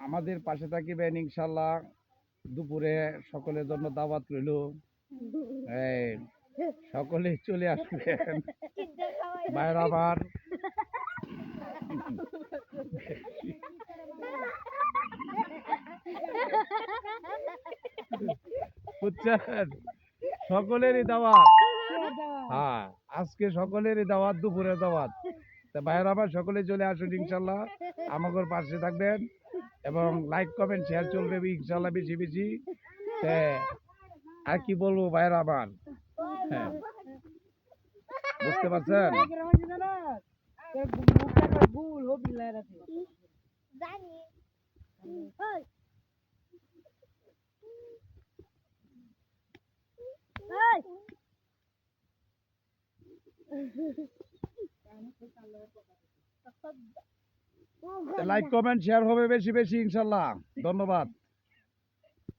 আমাদের পাশে থাকিবেন ইনশাল্লাহ। দুপুরে সকলের জন্য দাওয়াত রইল। এই সকলে চলে আসবেন ভাইয়ের আবার। বুঝছেন, সকলেরই দাওয়াত। হ্যাঁ, আজকে সকলেরই দাওয়াত, দুপুরে দাওয়াত। তা ভাইয়ের আবার সকলে চলে আসুন ইনশাল্লাহ, আমাদের পাশে থাকবেন এবং লাইক কমেন্ট শেয়ার চলবে ইনশাল্লাহ বেশি বেশি। আর কি বলবো ভাইয়ের আবার, হ্যাঁ বুঝতে পারছেন। লাইক কমেন্ট শেয়ার হবে বেশি বেশি ইনশাল্লাহ। ধন্যবাদ।